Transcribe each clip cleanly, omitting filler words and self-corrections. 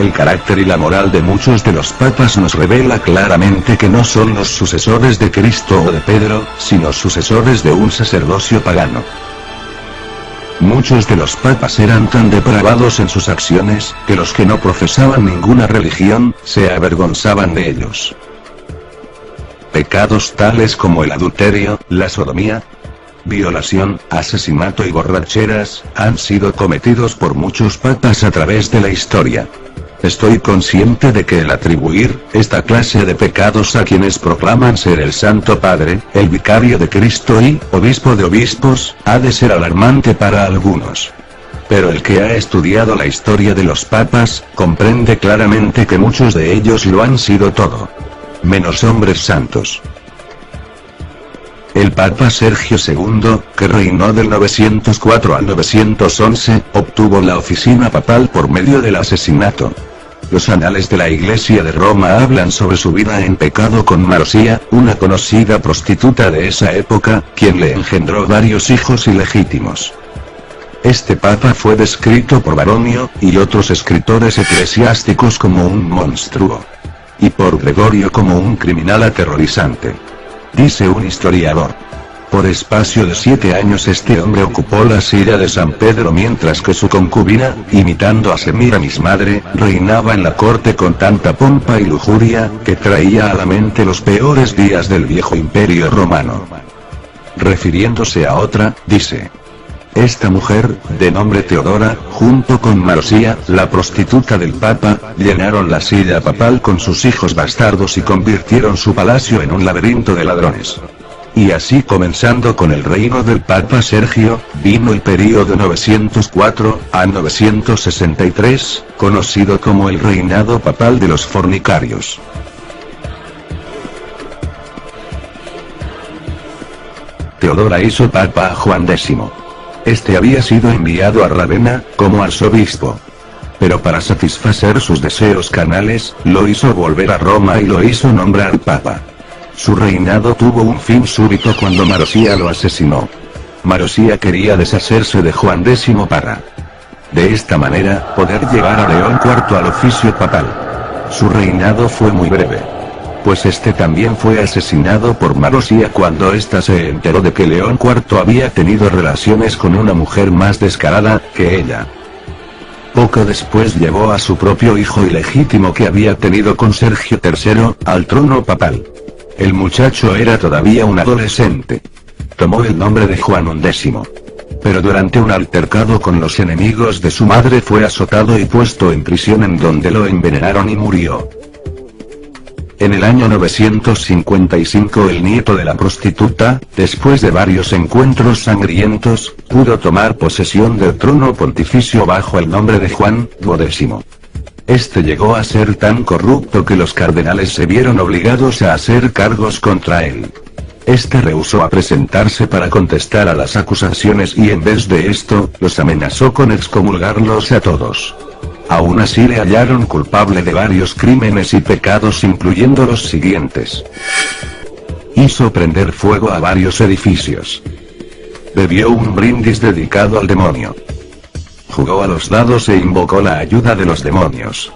El carácter y la moral de muchos de los papas nos revela claramente que no son los sucesores de Cristo o de Pedro, sino sucesores de un sacerdocio pagano. Muchos de los papas eran tan depravados en sus acciones, que los que no profesaban ninguna religión, se avergonzaban de ellos. Pecados tales como el adulterio, la sodomía, violación, asesinato y borracheras, han sido cometidos por muchos papas a través de la historia. Estoy consciente de que el atribuir esta clase de pecados a quienes proclaman ser el Santo Padre, el Vicario de Cristo y Obispo de Obispos, ha de ser alarmante para algunos. Pero el que ha estudiado la historia de los papas, comprende claramente que muchos de ellos lo han sido todo, menos hombres santos. El Papa Sergio II, que reinó del 904 al 911, obtuvo la oficina papal por medio del asesinato. Los anales de la Iglesia de Roma hablan sobre su vida en pecado con Marosía, una conocida prostituta de esa época, quien le engendró varios hijos ilegítimos. Este papa fue descrito por Baronio, y otros escritores eclesiásticos como un monstruo. Y por Gregorio como un criminal aterrorizante. Dice un historiador. Por espacio de 7 años este hombre ocupó la silla de San Pedro mientras que su concubina, imitando a Semíramis madre, reinaba en la corte con tanta pompa y lujuria, que traía a la mente los peores días del viejo imperio romano. Refiriéndose a otra, dice. Esta mujer, de nombre Teodora, junto con Marosía, la prostituta del Papa, llenaron la silla papal con sus hijos bastardos y convirtieron su palacio en un laberinto de ladrones. Y así comenzando con el reino del Papa Sergio, vino el período 904 a 963, conocido como el reinado papal de los fornicarios. Teodora hizo papa a Juan X. Este había sido enviado a Rávena, como arzobispo. Pero para satisfacer sus deseos carnales, lo hizo volver a Roma y lo hizo nombrar papa. Su reinado tuvo un fin súbito cuando Marosía lo asesinó. Marosía quería deshacerse de Juan X para, de esta manera, poder llevar a León IV al oficio papal. Su reinado fue muy breve. Pues este también fue asesinado por Marosía cuando ésta se enteró de que León IV había tenido relaciones con una mujer más descarada que ella. Poco después llevó a su propio hijo ilegítimo que había tenido con Sergio III, al trono papal. El muchacho era todavía un adolescente. Tomó el nombre de Juan XI. Pero durante un altercado con los enemigos de su madre fue azotado y puesto en prisión en donde lo envenenaron y murió. En el año 955 el nieto de la prostituta, después de varios encuentros sangrientos, pudo tomar posesión del trono pontificio bajo el nombre de Juan X. Este llegó a ser tan corrupto que los cardenales se vieron obligados a hacer cargos contra él. Este rehusó a presentarse para contestar a las acusaciones y en vez de esto, los amenazó con excomulgarlos a todos. Aún así le hallaron culpable de varios crímenes y pecados incluyendo los siguientes. Hizo prender fuego a varios edificios. Bebió un brindis dedicado al demonio. Jugó a los dados e invocó la ayuda de los demonios.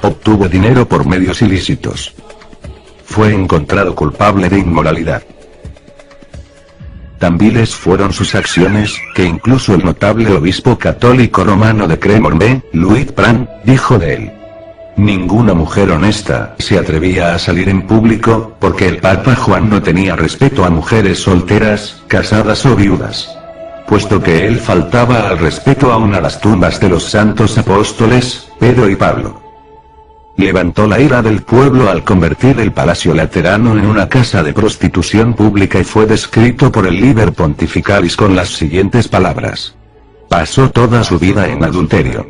Obtuvo dinero por medios ilícitos. Fue encontrado culpable de inmoralidad. Tan viles fueron sus acciones, que incluso el notable obispo católico romano de Cremorne, Louis Pran, dijo de él. Ninguna mujer honesta se atrevía a salir en público, porque el Papa Juan no tenía respeto a mujeres solteras, casadas o viudas. Puesto que él faltaba al respeto aún a las tumbas de los santos apóstoles, Pedro y Pablo. Levantó la ira del pueblo al convertir el Palacio Laterano en una casa de prostitución pública y fue descrito por el Liber Pontificalis con las siguientes palabras. Pasó toda su vida en adulterio.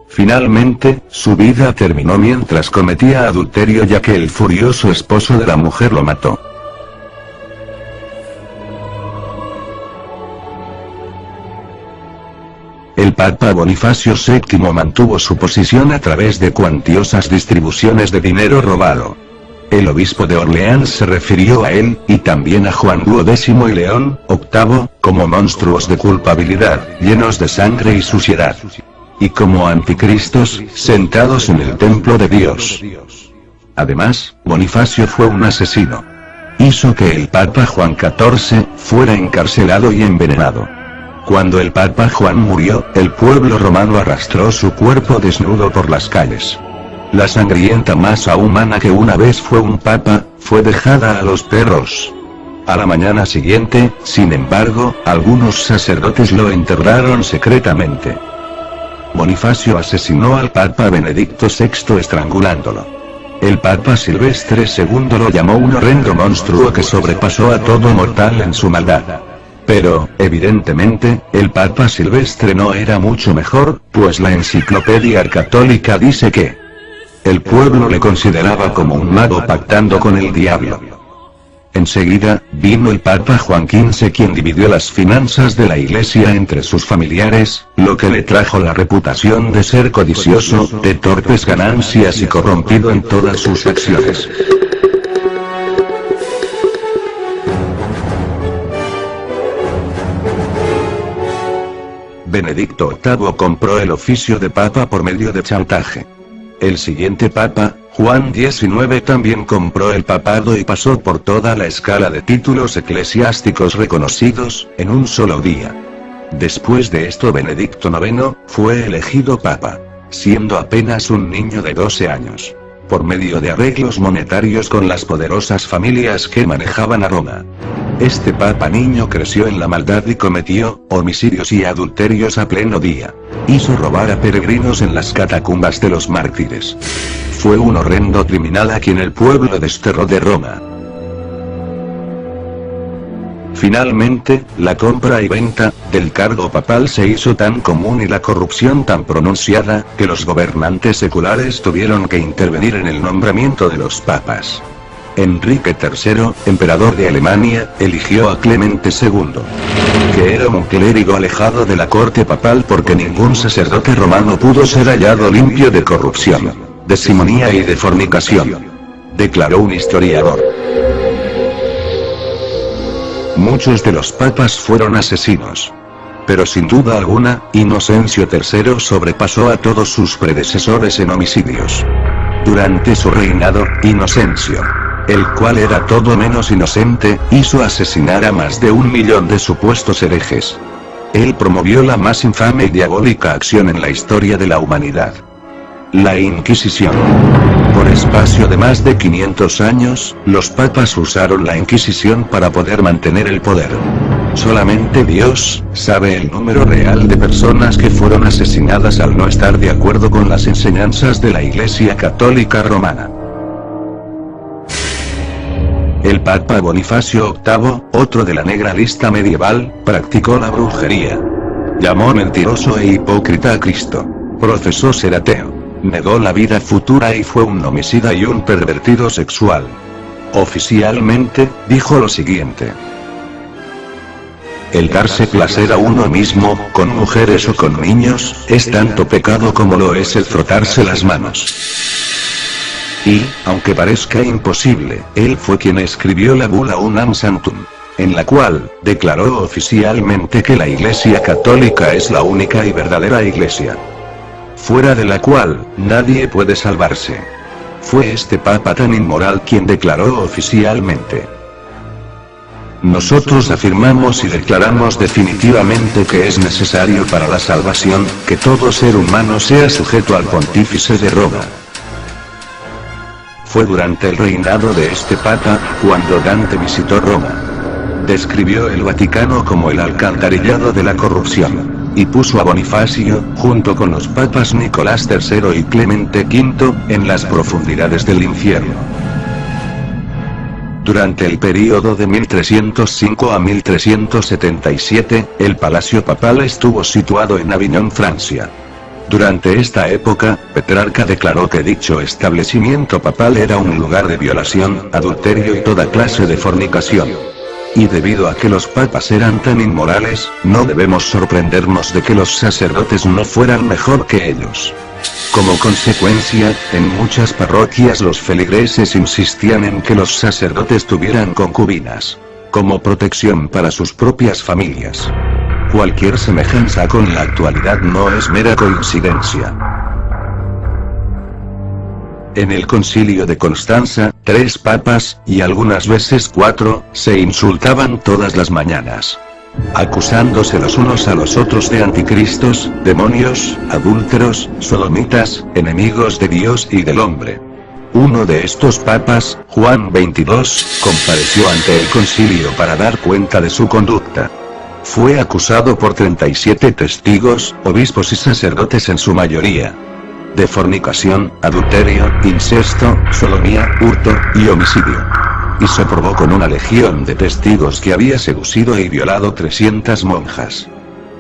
Finalmente, su vida terminó mientras cometía adulterio ya que el furioso esposo de la mujer lo mató. El Papa Bonifacio VII mantuvo su posición a través de cuantiosas distribuciones de dinero robado. El obispo de Orleans se refirió a él, y también a Juan X y León VIII, como monstruos de culpabilidad, llenos de sangre y suciedad. y como anticristos, sentados en el templo de Dios. Además, Bonifacio fue un asesino. Hizo que el Papa Juan XIV fuera encarcelado y envenenado. Cuando el Papa Juan murió, el pueblo romano arrastró su cuerpo desnudo por las calles. La sangrienta masa humana que una vez fue un papa, fue dejada a los perros. A la mañana siguiente, sin embargo, algunos sacerdotes lo enterraron secretamente. Bonifacio asesinó al Papa Benedicto VI estrangulándolo. El Papa Silvestre II lo llamó un horrendo monstruo que sobrepasó a todo mortal en su maldad. Pero, evidentemente, el Papa Silvestre no era mucho mejor, pues la enciclopedia católica dice que el pueblo le consideraba como un mago pactando con el diablo. Enseguida, vino el Papa Juan XV, quien dividió las finanzas de la Iglesia entre sus familiares, lo que le trajo la reputación de ser codicioso, de torpes ganancias y corrompido en todas sus acciones. Benedicto VIII compró el oficio de papa por medio de chantaje. El siguiente papa, Juan XIX, también compró el papado y pasó por toda la escala de títulos eclesiásticos reconocidos, en un solo día. Después de esto Benedicto IX fue elegido papa, siendo apenas un niño de 12 años, por medio de arreglos monetarios con las poderosas familias que manejaban a Roma. Este papa niño creció en la maldad y cometió homicidios y adulterios a pleno día. Hizo robar a peregrinos en las catacumbas de los mártires. Fue un horrendo criminal a quien el pueblo desterró de Roma. Finalmente, la compra y venta del cargo papal se hizo tan común y la corrupción tan pronunciada, que los gobernantes seculares tuvieron que intervenir en el nombramiento de los papas. Enrique III, emperador de Alemania, eligió a Clemente II, que era un clérigo alejado de la corte papal porque ningún sacerdote romano pudo ser hallado limpio de corrupción, de simonía y de fornicación, declaró un historiador. Muchos de los papas fueron asesinos. Pero sin duda alguna, Inocencio III sobrepasó a todos sus predecesores en homicidios. Durante su reinado, Inocencio, el cual era todo menos inocente, hizo asesinar a más de 1 millón de supuestos herejes. Él promovió la más infame y diabólica acción en la historia de la humanidad: la Inquisición. Por espacio de más de 500 años, los papas usaron la Inquisición para poder mantener el poder. Solamente Dios sabe el número real de personas que fueron asesinadas al no estar de acuerdo con las enseñanzas de la Iglesia Católica Romana. El Papa Bonifacio VIII, otro de la negra lista medieval, practicó la brujería. Llamó mentiroso e hipócrita a Cristo. Profesó ser ateo. Negó la vida futura y fue un homicida y un pervertido sexual. Oficialmente, dijo lo siguiente: el darse placer a uno mismo, con mujeres o con niños, es tanto pecado como lo es el frotarse las manos. Y, aunque parezca imposible, él fue quien escribió la bula Unam Santum, en la cual declaró oficialmente que la Iglesia Católica es la única y verdadera Iglesia, fuera de la cual nadie puede salvarse. Fue este papa tan inmoral quien declaró oficialmente: nosotros afirmamos y declaramos definitivamente que es necesario para la salvación, que todo ser humano sea sujeto al pontífice de Roma. Fue durante el reinado de este papa, cuando Dante visitó Roma. Describió el Vaticano como el alcantarillado de la corrupción, y puso a Bonifacio, junto con los papas Nicolás III y Clemente V, en las profundidades del infierno. Durante el período de 1305 a 1377, el palacio papal estuvo situado en Aviñón, Francia. Durante esta época, Petrarca declaró que dicho establecimiento papal era un lugar de violación, adulterio y toda clase de fornicación. Y debido a que los papas eran tan inmorales, no debemos sorprendernos de que los sacerdotes no fueran mejor que ellos. Como consecuencia, en muchas parroquias los feligreses insistían en que los sacerdotes tuvieran concubinas, como protección para sus propias familias. Cualquier semejanza con la actualidad no es mera coincidencia. En el concilio de Constanza, 3 papas, y algunas veces 4, se insultaban todas las mañanas, acusándose los unos a los otros de anticristos, demonios, adúlteros, sodomitas, enemigos de Dios y del hombre. Uno de estos papas, Juan XXII, compareció ante el concilio para dar cuenta de su conducta. Fue acusado por 37 testigos, obispos y sacerdotes en su mayoría, de fornicación, adulterio, incesto, sodomía, hurto, y homicidio. Y se probó con una legión de testigos que había seducido y violado 300 monjas.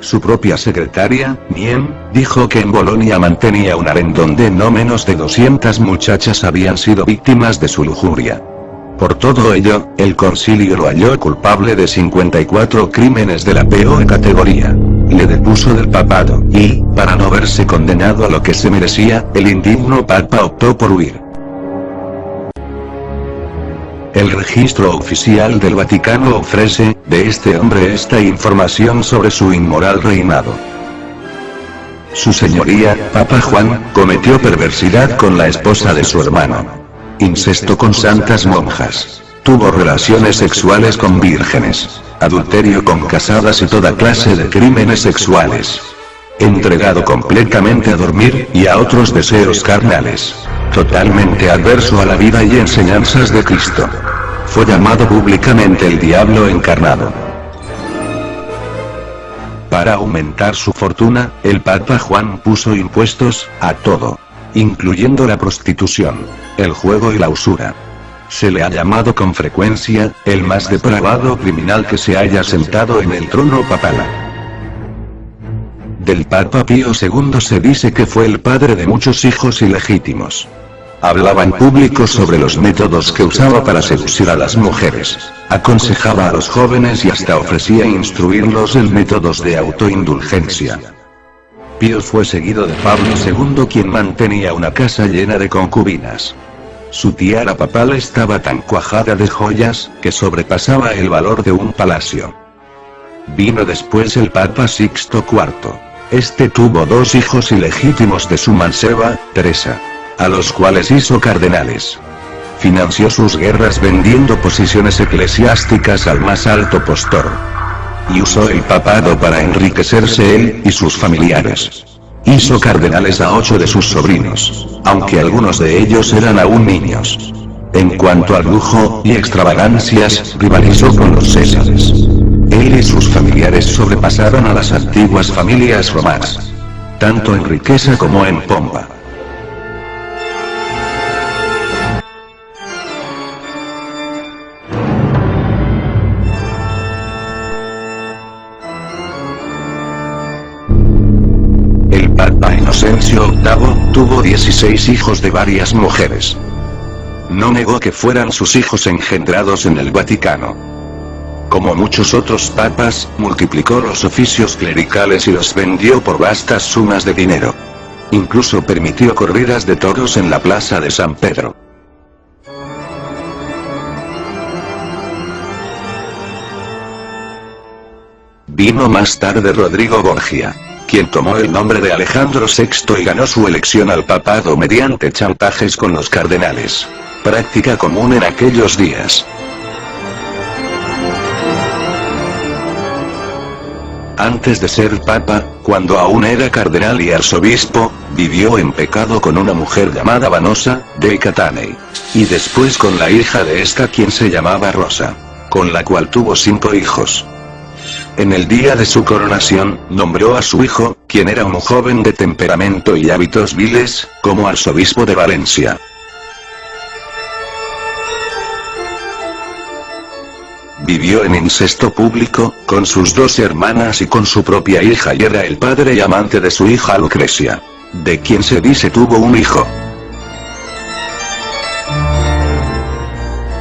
Su propia secretaria, Miem, dijo que en Bolonia mantenía un harén donde no menos de 200 muchachas habían sido víctimas de su lujuria. Por todo ello, el concilio lo halló culpable de 54 crímenes de la peor categoría. Le depuso del papado, y, para no verse condenado a lo que se merecía, el indigno papa optó por huir. El registro oficial del Vaticano ofrece, de este hombre esta información sobre su inmoral reinado. Su señoría, Papa Juan, cometió perversidad con la esposa de su hermano. Incesto con santas monjas. Tuvo relaciones sexuales con vírgenes. Adulterio con casadas y toda clase de crímenes sexuales. Entregado completamente a dormir, y a otros deseos carnales. Totalmente adverso a la vida y enseñanzas de Cristo. Fue llamado públicamente el diablo encarnado. Para aumentar su fortuna, el Papa Juan puso impuestos a todo, incluyendo la prostitución, el juego y la usura. Se le ha llamado con frecuencia, el más depravado criminal que se haya sentado en el trono papal. Del Papa Pío II se dice que fue el padre de muchos hijos ilegítimos. Hablaba en público sobre los métodos que usaba para seducir a las mujeres. Aconsejaba a los jóvenes y hasta ofrecía instruirlos en métodos de autoindulgencia. Pío fue seguido de Pablo II, quien mantenía una casa llena de concubinas. Su tiara papal estaba tan cuajada de joyas, que sobrepasaba el valor de un palacio. Vino después el Papa Sixto IV. Este tuvo 2 hijos ilegítimos de su manceba, Teresa, a los cuales hizo cardenales. Financió sus guerras vendiendo posiciones eclesiásticas al más alto postor. Y usó el papado para enriquecerse él y sus familiares. Hizo cardenales a 8 de sus sobrinos, aunque algunos de ellos eran aún niños. En cuanto al lujo y extravagancias, rivalizó con los césares. Él y sus familiares sobrepasaron a las antiguas familias romanas, tanto en riqueza como en pompa. El Papa Inocencio VIII tuvo 16 hijos de varias mujeres. No negó que fueran sus hijos engendrados en el Vaticano. Como muchos otros papas, multiplicó los oficios clericales y los vendió por vastas sumas de dinero. Incluso permitió corridas de toros en la plaza de San Pedro. Vino más tarde Rodrigo Borgia, quien tomó el nombre de Alejandro VI y ganó su elección al papado mediante chantajes con los cardenales, práctica común en aquellos días. Antes de ser papa, cuando aún era cardenal y arzobispo, vivió en pecado con una mujer llamada Vanosa, de Catanei. Y después con la hija de esta, quien se llamaba Rosa, con la cual tuvo 5 hijos. En el día de su coronación, nombró a su hijo, quien era un joven de temperamento y hábitos viles, como arzobispo de Valencia. Vivió en incesto público, con sus 2 hermanas y con su propia hija, y era el padre y amante de su hija Lucrecia, de quien se dice tuvo un hijo.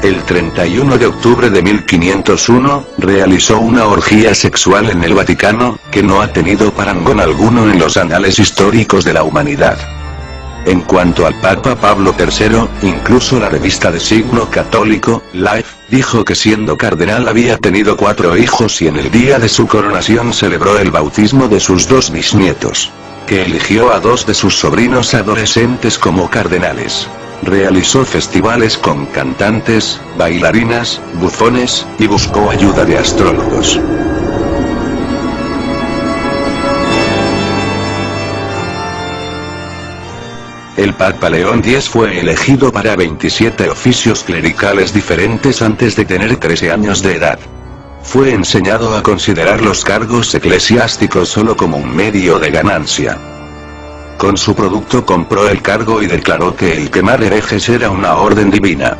El 31 de octubre de 1501, realizó una orgía sexual en el Vaticano, que no ha tenido parangón alguno en los anales históricos de la humanidad. En cuanto al Papa Pablo III, incluso la revista de signo católico, Life, dijo que siendo cardenal había tenido 4 hijos y en el día de su coronación celebró el bautismo de sus 2 bisnietos. Que eligió a 2 de sus sobrinos adolescentes como cardenales. Realizó festivales con cantantes, bailarinas, bufones, y buscó ayuda de astrólogos. El Papa León X fue elegido para 27 oficios clericales diferentes antes de tener 13 años de edad. Fue enseñado a considerar los cargos eclesiásticos solo como un medio de ganancia. Con su producto compró el cargo y declaró que el quemar herejes era una orden divina.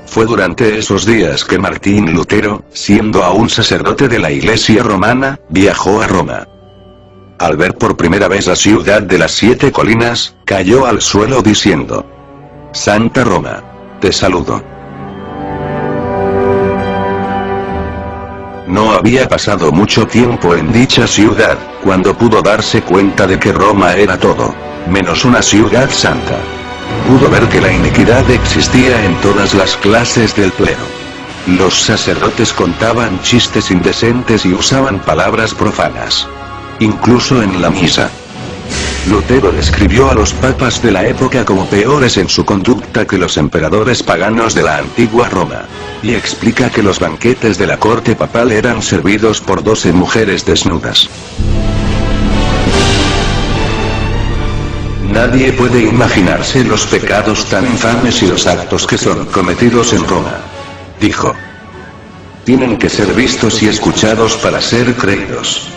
Fue durante esos días que Martín Lutero, siendo aún sacerdote de la Iglesia romana, viajó a Roma. Al ver por primera vez la ciudad de las 7 colinas, cayó al suelo diciendo: Santa Roma, te saludo. No había pasado mucho tiempo en dicha ciudad, cuando pudo darse cuenta de que Roma era todo, menos una ciudad santa. Pudo ver que la iniquidad existía en todas las clases del clero. Los sacerdotes contaban chistes indecentes y usaban palabras profanas. Incluso en la misa. Lutero describió a los papas de la época como peores en su conducta que los emperadores paganos de la antigua Roma. Y explica que los banquetes de la corte papal eran servidos por 12 mujeres desnudas. Nadie puede imaginarse los pecados tan infames y los actos que son cometidos en Roma. Dijo. Tienen que ser vistos y escuchados para ser creídos.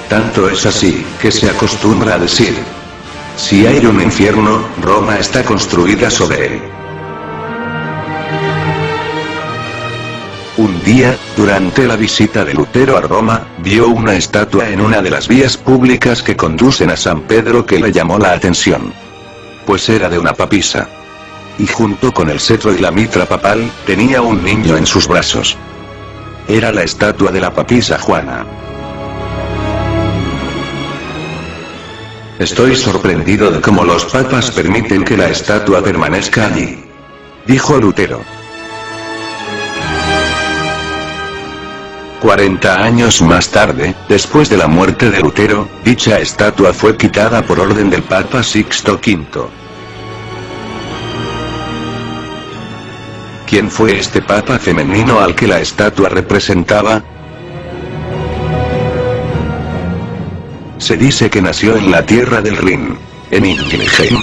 Tanto es así, que se acostumbra a decir: si hay un infierno, Roma está construida sobre él. Un día, durante la visita de Lutero a Roma, vio una estatua en una de las vías públicas que conducen a San Pedro que le llamó la atención. Pues era de una papisa. Y junto con el cetro y la mitra papal, tenía un niño en sus brazos. Era la estatua de la papisa Juana. Estoy sorprendido de cómo los papas permiten que la estatua permanezca allí. Dijo Lutero. 40 años más tarde, después de la muerte de Lutero, dicha estatua fue quitada por orden del Papa Sixto V. ¿Quién fue este papa femenino al que la estatua representaba? Se dice que nació en la tierra del Rin, en Ingelheim.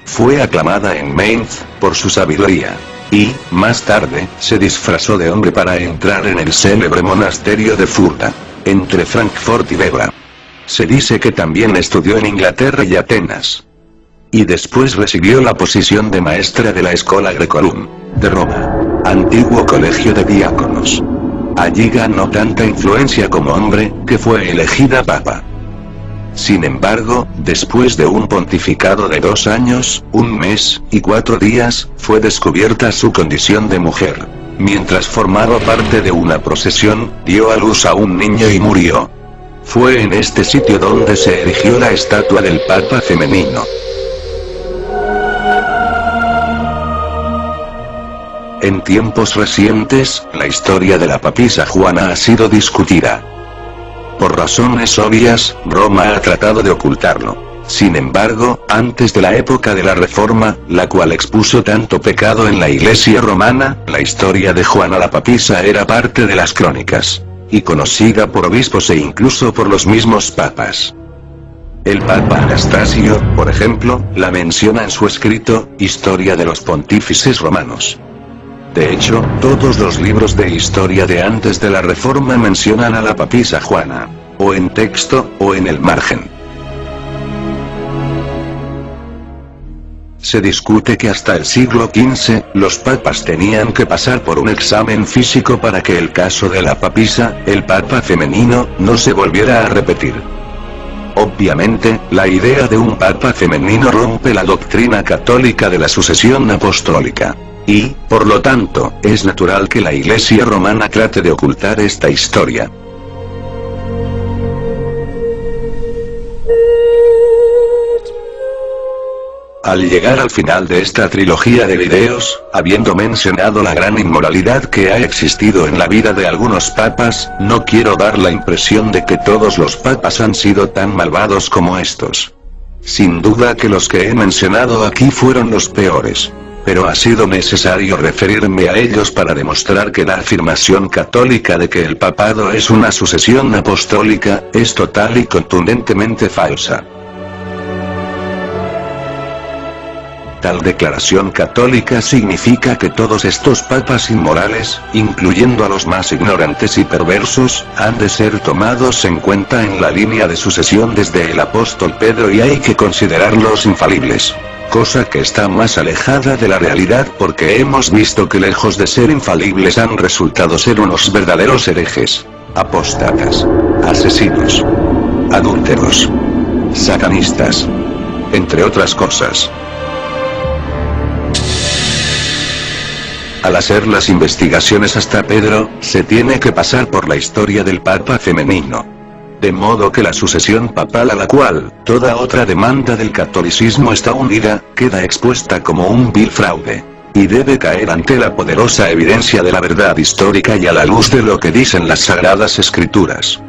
Fue aclamada en Mainz, por su sabiduría. Y, más tarde, se disfrazó de hombre para entrar en el célebre monasterio de Furta, entre Frankfurt y Bebra. Se dice que también estudió en Inglaterra y Atenas. Y después recibió la posición de maestra de la Schola Graecorum, de Roma, antiguo colegio de diáconos. Allí ganó tanta influencia como hombre, que fue elegida papa. Sin embargo, después de un pontificado de 2 años, 1 mes, y 4 días, fue descubierta su condición de mujer. Mientras formaba parte de una procesión, dio a luz a un niño y murió. Fue en este sitio donde se erigió la estatua del papa femenino. En tiempos recientes, la historia de la papisa Juana ha sido discutida. Por razones obvias, Roma ha tratado de ocultarlo. Sin embargo, antes de la época de la Reforma, la cual expuso tanto pecado en la Iglesia romana, la historia de Juana la papisa era parte de las crónicas. Y conocida por obispos e incluso por los mismos papas. El Papa Anastasio, por ejemplo, la menciona en su escrito, Historia de los Pontífices Romanos. De hecho, todos los libros de historia de antes de la Reforma mencionan a la papisa Juana. O en texto, o en el margen. Se discute que hasta el siglo XV, los papas tenían que pasar por un examen físico para que el caso de la papisa, el papa femenino, no se volviera a repetir. Obviamente, la idea de un papa femenino rompe la doctrina católica de la sucesión apostólica. Y, por lo tanto, es natural que la Iglesia romana trate de ocultar esta historia. Al llegar al final de esta trilogía de videos, habiendo mencionado la gran inmoralidad que ha existido en la vida de algunos papas, no quiero dar la impresión de que todos los papas han sido tan malvados como estos. Sin duda que los que he mencionado aquí fueron los peores. Pero ha sido necesario referirme a ellos para demostrar que la afirmación católica de que el papado es una sucesión apostólica, es total y contundentemente falsa. Tal declaración católica significa que todos estos papas inmorales, incluyendo a los más ignorantes y perversos, han de ser tomados en cuenta en la línea de sucesión desde el apóstol Pedro y hay que considerarlos infalibles. Cosa que está más alejada de la realidad porque hemos visto que lejos de ser infalibles han resultado ser unos verdaderos herejes, apóstatas, asesinos, adúlteros, satanistas, entre otras cosas. Al hacer las investigaciones hasta Pedro, se tiene que pasar por la historia del Papa femenino. De modo que la sucesión papal a la cual toda otra demanda del catolicismo está unida, queda expuesta como un vil fraude. Y debe caer ante la poderosa evidencia de la verdad histórica y a la luz de lo que dicen las sagradas escrituras.